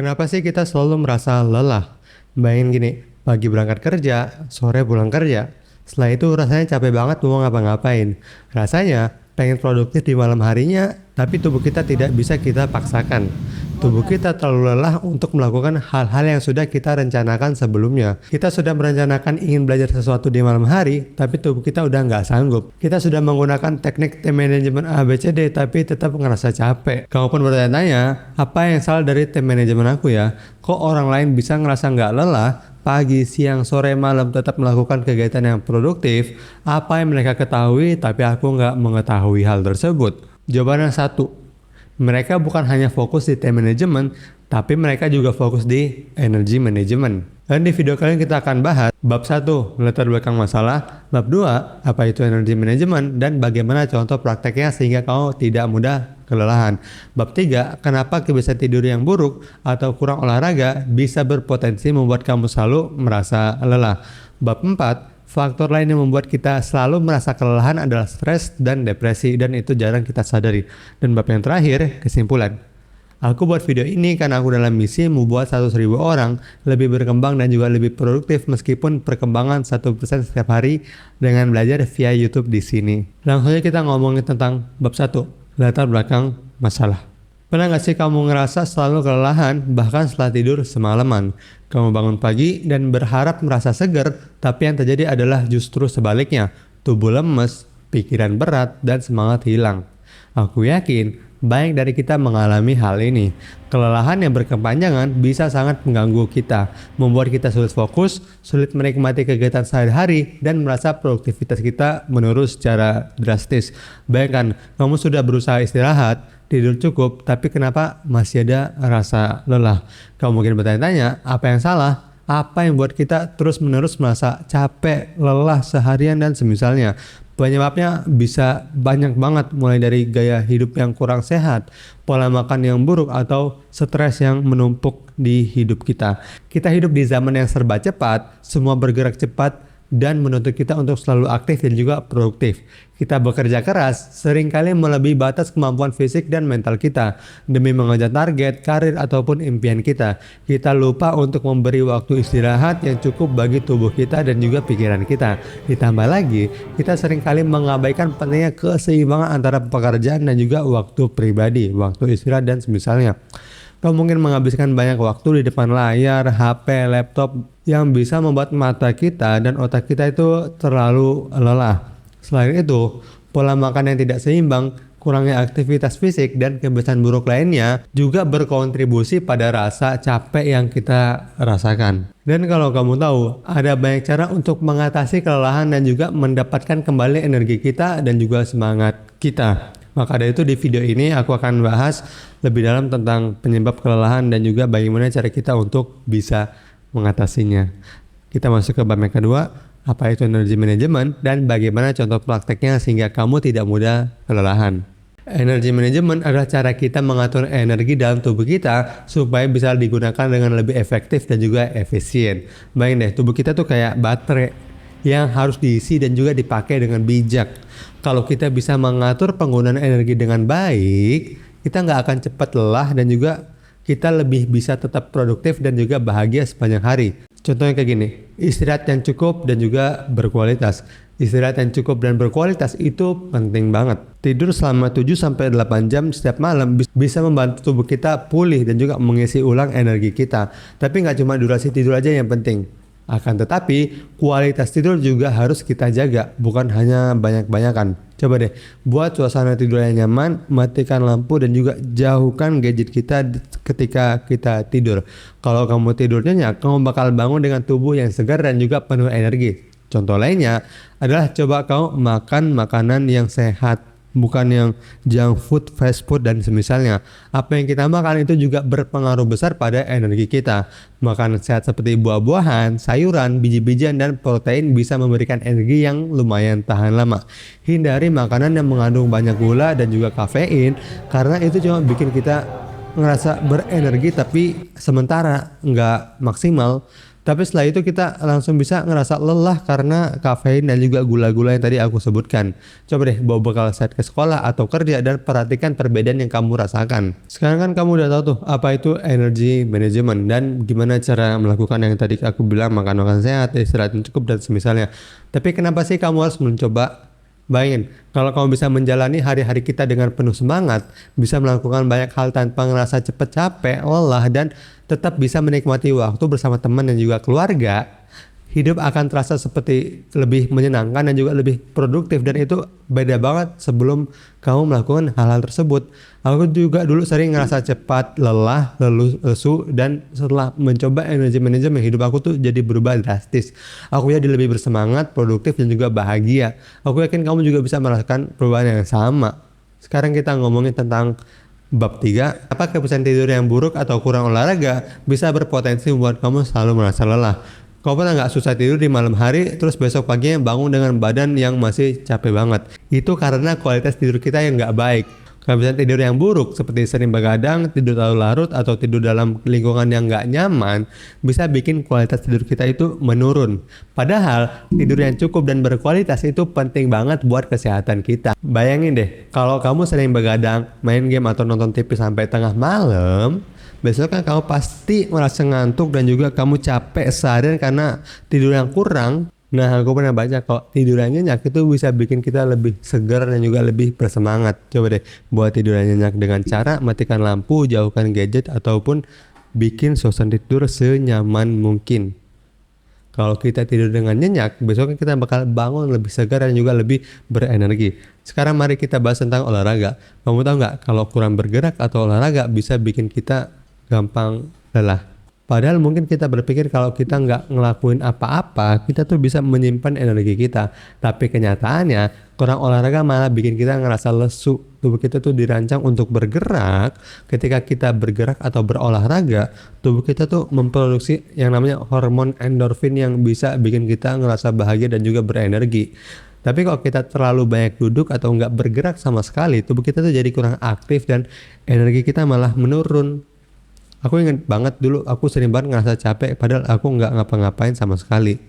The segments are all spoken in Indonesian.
Kenapa sih kita selalu merasa lelah? Bayangin gini, pagi berangkat kerja, sore pulang kerja. Setelah itu rasanya capek banget mau ngapa-ngapain. Rasanya pengen produktif di malam harinya, tapi tubuh kita tidak bisa kita paksakan. Tubuh kita terlalu lelah untuk melakukan hal-hal yang sudah kita rencanakan sebelumnya. Kita sudah merencanakan ingin belajar sesuatu di malam hari, tapi tubuh kita udah nggak sanggup. Kita sudah menggunakan teknik time management ABCD, tapi tetap ngerasa capek. Kamu pun bertanya, apa yang salah dari time management aku ya? Kok orang lain bisa ngerasa nggak lelah? Pagi, siang, sore, malam tetap melakukan kegiatan yang produktif. Apa yang mereka ketahui, tapi aku nggak mengetahui hal tersebut? Jawabannya satu, mereka bukan hanya fokus di time management, tapi mereka juga fokus di energy management. Dan di video kali ini kita akan bahas bab 1, latar belakang masalah, bab 2, apa itu energy management, dan bagaimana contoh prakteknya sehingga kamu tidak mudah kelelahan. Bab 3, kenapa kebiasaan tidur yang buruk atau kurang olahraga bisa berpotensi membuat kamu selalu merasa lelah. Bab 4, faktor lain yang membuat kita selalu merasa kelelahan adalah stres dan depresi, dan itu jarang kita sadari. Dan bab yang terakhir, kesimpulan. Aku buat video ini karena aku dalam misi membuat 100.000 orang lebih berkembang dan juga lebih produktif meskipun perkembangan 1% setiap hari dengan belajar via YouTube di sini. Langsung aja kita ngomongin tentang bab 1, latar belakang masalah. Pernah gak sih kamu ngerasa selalu kelelahan bahkan setelah tidur semalaman? Kamu bangun pagi dan berharap merasa segar, tapi yang terjadi adalah justru sebaliknya. Tubuh lemes, pikiran berat, dan semangat hilang. Aku yakin banyak dari kita mengalami hal ini. Kelelahan yang berkepanjangan bisa sangat mengganggu kita, membuat kita sulit fokus, sulit menikmati kegiatan sehari-hari, dan merasa produktivitas kita menurun secara drastis. Bayangkan, kamu sudah berusaha istirahat, tidur cukup, tapi kenapa masih ada rasa lelah? Kamu mungkin bertanya-tanya, apa yang salah? Apa yang buat kita terus-menerus merasa capek, lelah seharian dan semisalnya? Penyebabnya bisa banyak banget, mulai dari gaya hidup yang kurang sehat, pola makan yang buruk, atau stres yang menumpuk di hidup kita. Kita hidup di zaman yang serba cepat, semua bergerak cepat, dan menuntut kita untuk selalu aktif dan juga produktif. Kita bekerja keras, seringkali melebihi batas kemampuan fisik dan mental kita demi mengejar target, karir, ataupun impian kita. Kita lupa untuk memberi waktu istirahat yang cukup bagi tubuh kita dan juga pikiran kita. Ditambah lagi, kita seringkali mengabaikan pentingnya keseimbangan antara pekerjaan dan juga waktu pribadi, waktu istirahat dan semisalnya. Kamu mungkin menghabiskan banyak waktu di depan layar, HP, laptop yang bisa membuat mata kita dan otak kita itu terlalu lelah. Selain itu, pola makan yang tidak seimbang, kurangnya aktivitas fisik, dan kebiasaan buruk lainnya juga berkontribusi pada rasa capek yang kita rasakan. Dan kalau kamu tahu, ada banyak cara untuk mengatasi kelelahan dan juga mendapatkan kembali energi kita dan juga semangat kita. Maka dari itu di video ini aku akan bahas lebih dalam tentang penyebab kelelahan dan juga bagaimana cara kita untuk bisa mengatasinya. Kita masuk ke bab yang kedua, apa itu energy management dan bagaimana contoh prakteknya sehingga kamu tidak mudah kelelahan. Energy management adalah cara kita mengatur energi dalam tubuh kita supaya bisa digunakan dengan lebih efektif dan juga efisien. Bayangin deh, tubuh kita tuh kayak baterai yang harus diisi dan juga dipakai dengan bijak. Kalau kita bisa mengatur penggunaan energi dengan baik, kita nggak akan cepat lelah dan juga kita lebih bisa tetap produktif dan juga bahagia sepanjang hari. Contohnya kayak gini, istirahat yang cukup dan juga berkualitas. Istirahat yang cukup dan berkualitas itu penting banget. Tidur selama 7-8 jam setiap malam bisa membantu tubuh kita pulih dan juga mengisi ulang energi kita. Tapi nggak cuma durasi tidur aja yang penting. Akan tetapi, kualitas tidur juga harus kita jaga, bukan hanya banyak-banyakan. Coba deh, buat suasana tidur yang nyaman, matikan lampu dan juga jauhkan gadget kita ketika kita tidur. Kalau kamu tidur nyenyak, kamu bakal bangun dengan tubuh yang segar dan juga penuh energi. Contoh lainnya adalah coba kamu makan makanan yang sehat, bukan yang junk food, fast food, dan semisalnya. Apa yang kita makan itu juga berpengaruh besar pada energi kita. Makanan sehat seperti buah-buahan, sayuran, biji-bijian, dan protein bisa memberikan energi yang lumayan tahan lama. Hindari makanan yang mengandung banyak gula dan juga kafein, karena itu cuma bikin kita ngerasa berenergi tapi sementara nggak maksimal. Tapi setelah itu kita langsung bisa ngerasa lelah karena kafein dan juga gula-gula yang tadi aku sebutkan. Coba deh bawa bekal saat ke sekolah atau kerja dan perhatikan perbedaan yang kamu rasakan. Sekarang kan kamu udah tahu tuh apa itu energy management dan gimana cara melakukan yang tadi aku bilang, makan sehat, istirahat yang cukup dan semisalnya. Tapi kenapa sih kamu harus mencoba? Bayangin, kalau kamu bisa menjalani hari-hari kita dengan penuh semangat, bisa melakukan banyak hal tanpa ngerasa cepet capek, lelah, dan tetap bisa menikmati waktu bersama teman dan juga keluarga, hidup akan terasa seperti lebih menyenangkan dan juga lebih produktif, dan itu beda banget sebelum kamu melakukan hal-hal tersebut. Aku juga dulu sering ngerasa cepat lelah, lesu, dan setelah mencoba energi manajemen, hidup aku tuh jadi berubah drastis. Aku jadi lebih bersemangat, produktif, dan juga bahagia. Aku yakin kamu juga bisa merasakan perubahan yang sama. Sekarang kita ngomongin tentang bab 3, apa kebiasaan tidur yang buruk atau kurang olahraga bisa berpotensi membuat kamu selalu merasa lelah. Kau pernah nggak susah tidur di malam hari, terus besok paginya bangun dengan badan yang masih capek banget? Itu karena kualitas tidur kita yang nggak baik. Kebiasaan tidur yang buruk seperti sering begadang, tidur terlalu larut, atau tidur dalam lingkungan yang nggak nyaman bisa bikin kualitas tidur kita itu menurun. Padahal tidur yang cukup dan berkualitas itu penting banget buat kesehatan kita. Bayangin deh, kalau kamu sering begadang, main game atau nonton TV sampai tengah malam, besok kan kamu pasti merasa ngantuk dan juga kamu capek seharian karena tidur yang kurang. Nah, aku pernah baca kok tidur yang nyenyak itu bisa bikin kita lebih segar dan juga lebih bersemangat. Coba deh buat tidur yang nyenyak dengan cara matikan lampu, jauhkan gadget, ataupun bikin suasana tidur senyaman mungkin. Kalau kita tidur dengan nyenyak, besoknya kita bakal bangun lebih segar dan juga lebih berenergi. Sekarang mari kita bahas tentang olahraga. Kamu tahu nggak kalau kurang bergerak atau olahraga bisa bikin kita gampang lelah. Padahal mungkin kita berpikir kalau kita nggak ngelakuin apa-apa, kita tuh bisa menyimpan energi kita. Tapi kenyataannya, kurang olahraga malah bikin kita ngerasa lesu. Tubuh kita tuh dirancang untuk bergerak. Ketika kita bergerak atau berolahraga, tubuh kita tuh memproduksi yang namanya hormon endorfin yang bisa bikin kita ngerasa bahagia dan juga berenergi. Tapi kalau kita terlalu banyak duduk atau nggak bergerak sama sekali, tubuh kita tuh jadi kurang aktif dan energi kita malah menurun. Aku ingat banget dulu aku sering banget ngerasa capek padahal aku nggak ngapa-ngapain sama sekali.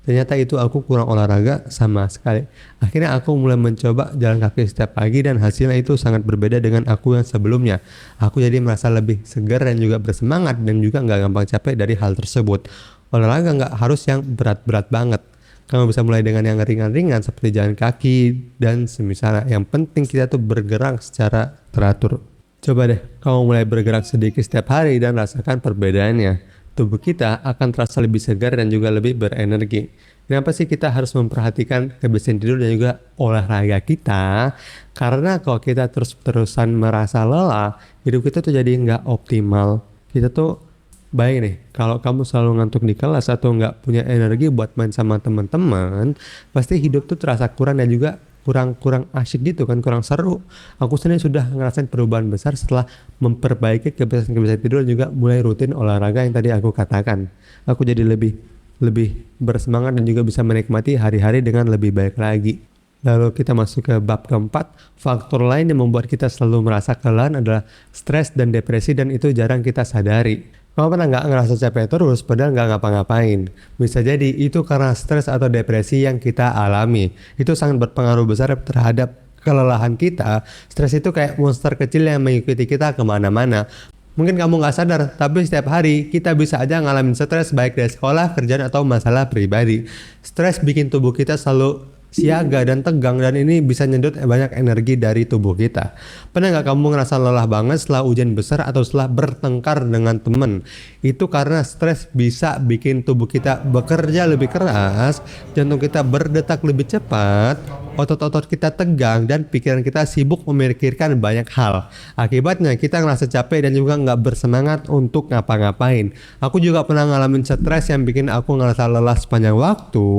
Ternyata itu aku kurang olahraga sama sekali. Akhirnya aku mulai mencoba jalan kaki setiap pagi dan hasilnya itu sangat berbeda dengan aku yang sebelumnya. Aku jadi merasa lebih segar dan juga bersemangat dan juga nggak gampang capek dari hal tersebut. Olahraga nggak harus yang berat-berat banget. Kamu bisa mulai dengan yang ringan-ringan seperti jalan kaki dan semisalnya. Yang penting kita tuh bergerak secara teratur. Coba deh kamu mulai bergerak sedikit setiap hari dan rasakan perbedaannya. Tubuh kita akan terasa lebih segar dan juga lebih berenergi. Kenapa sih kita harus memperhatikan kebiasaan tidur dan juga olahraga kita? Karena kalau kita terus-terusan merasa lelah, hidup kita tuh jadi nggak optimal. Kita tuh bayangin nih, kalau kamu selalu ngantuk di kelas atau nggak punya energi buat main sama teman-teman, pasti hidup tuh terasa kurang dan juga kurang asyik gitu kan, kurang seru. Aku sendiri sudah ngerasain perubahan besar setelah memperbaiki kebiasaan-kebiasaan tidur dan juga mulai rutin olahraga yang tadi aku katakan. Aku jadi lebih bersemangat dan juga bisa menikmati hari-hari dengan lebih baik lagi. Lalu kita masuk ke bab keempat. Faktor lain yang membuat kita selalu merasa kelelahan adalah stres dan depresi, dan itu jarang kita sadari. Kamu pernah nggak ngerasa capek terus padahal nggak ngapa-ngapain? Bisa jadi itu karena stres atau depresi yang kita alami. Itu sangat berpengaruh besar terhadap kelelahan kita. Stres itu kayak monster kecil yang mengikuti kita kemana-mana. Mungkin kamu nggak sadar, tapi setiap hari kita bisa aja ngalamin stres baik dari sekolah, kerjaan, atau masalah pribadi. Stres bikin tubuh kita selalu siaga dan tegang, dan ini bisa nyedot banyak energi dari tubuh kita. Pernah nggak kamu ngerasa lelah banget setelah hujan besar atau setelah bertengkar dengan temen? Itu karena stres bisa bikin tubuh kita bekerja lebih keras, jantung kita berdetak lebih cepat, otot-otot kita tegang, dan pikiran kita sibuk memikirkan banyak hal. Akibatnya kita ngerasa capek dan juga nggak bersemangat untuk ngapa-ngapain. Aku juga pernah ngalamin stres yang bikin aku ngerasa lelah sepanjang waktu.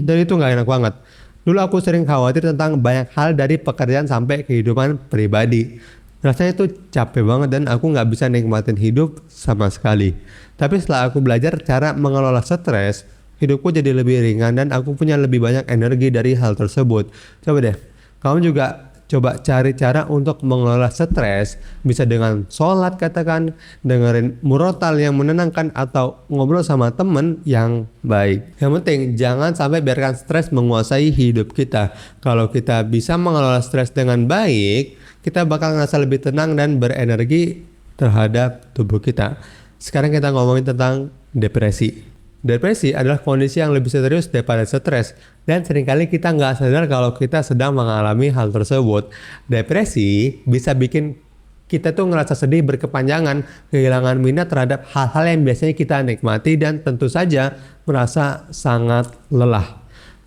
Dan itu nggak enak banget. Dulu aku sering khawatir tentang banyak hal dari pekerjaan sampai kehidupan pribadi. Rasanya itu capek banget dan aku nggak bisa nikmatin hidup sama sekali. Tapi setelah aku belajar cara mengelola stres, hidupku jadi lebih ringan dan aku punya lebih banyak energi dari hal tersebut. Coba deh, kamu juga Coba cari cara untuk mengelola stres, bisa dengan sholat katakan, dengerin murotal yang menenangkan atau ngobrol sama temen yang baik. Yang penting jangan sampai biarkan stres menguasai hidup kita. Kalau kita bisa mengelola stres dengan baik, kita bakal ngerasa lebih tenang dan berenergi terhadap tubuh kita. Sekarang kita ngomongin tentang depresi. Depresi adalah kondisi yang lebih serius daripada stres, dan seringkali kita nggak sadar kalau kita sedang mengalami hal tersebut. Depresi bisa bikin kita tuh ngerasa sedih berkepanjangan, kehilangan minat terhadap hal-hal yang biasanya kita nikmati, dan tentu saja merasa sangat lelah.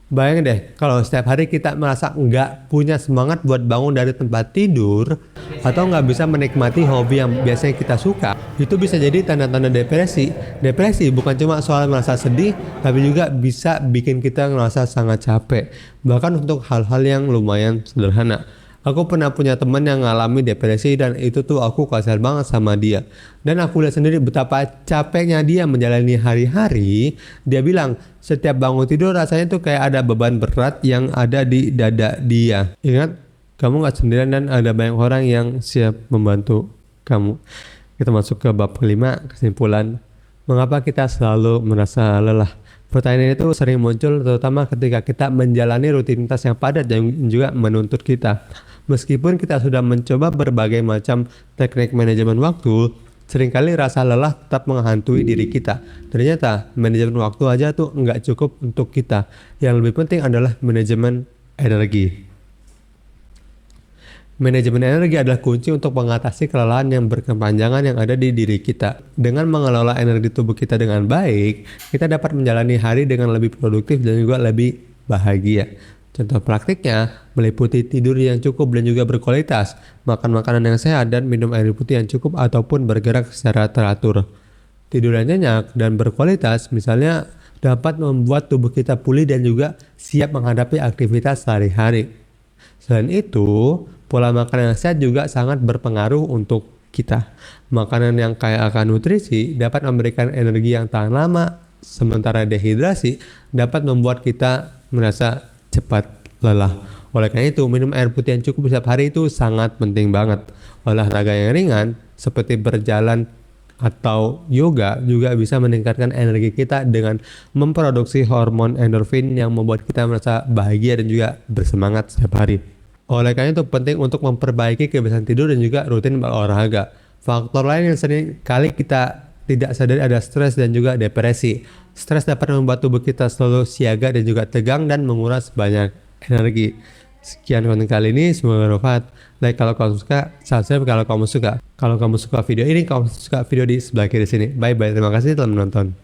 Bayangin deh, kalau setiap hari kita merasa nggak punya semangat buat bangun dari tempat tidur, atau nggak bisa menikmati hobi yang biasanya kita suka, itu bisa jadi tanda-tanda depresi. Depresi bukan cuma soal merasa sedih, tapi juga bisa bikin kita ngerasa sangat capek, bahkan untuk hal-hal yang lumayan sederhana. Aku pernah punya teman yang ngalami depresi, dan itu tuh aku kasihan banget sama dia. Dan aku lihat sendiri betapa capeknya dia menjalani hari-hari. Dia bilang setiap bangun tidur rasanya tuh kayak ada beban berat yang ada di dada dia. Ingat, kamu gak sendirian dan ada banyak orang yang siap membantu kamu. Kita masuk ke bab kelima, kesimpulan. Mengapa kita selalu merasa lelah? Pertanyaan itu sering muncul terutama ketika kita menjalani rutinitas yang padat dan juga menuntut kita. Meskipun kita sudah mencoba berbagai macam teknik manajemen waktu, seringkali rasa lelah tetap menghantui diri kita. Ternyata manajemen waktu aja tuh nggak cukup untuk kita. Yang lebih penting adalah manajemen energi. Manajemen energi adalah kunci untuk mengatasi kelelahan yang berkepanjangan yang ada di diri kita. Dengan mengelola energi tubuh kita dengan baik, kita dapat menjalani hari dengan lebih produktif dan juga lebih bahagia. Contoh praktiknya meliputi tidur yang cukup dan juga berkualitas, makan makanan yang sehat, dan minum air putih yang cukup ataupun bergerak secara teratur. Tidur yang nyenyak dan berkualitas misalnya dapat membuat tubuh kita pulih dan juga siap menghadapi aktivitas sehari-hari. Selain itu, pola makan yang sehat juga sangat berpengaruh untuk kita. Makanan yang kaya akan nutrisi dapat memberikan energi yang tahan lama, sementara dehidrasi dapat membuat kita merasa cepat lelah. Oleh karena itu, minum air putih yang cukup setiap hari itu sangat penting banget. Olahraga yang ringan seperti berjalan atau yoga juga bisa meningkatkan energi kita dengan memproduksi hormon endorfin yang membuat kita merasa bahagia dan juga bersemangat setiap hari. Oleh karena itu penting untuk memperbaiki kebiasaan tidur dan juga rutin berolahraga. Faktor lain yang sering kali kita tidak sadari ada stres dan juga depresi. Stres dapat membuat tubuh kita selalu siaga dan juga tegang dan menguras banyak energi. Sekian konten kali ini, semoga bermanfaat. Like kalau kamu suka, subscribe kalau kamu suka. Kalau kamu suka video ini, kamu suka video di sebelah kiri sini. Bye bye, terima kasih telah menonton.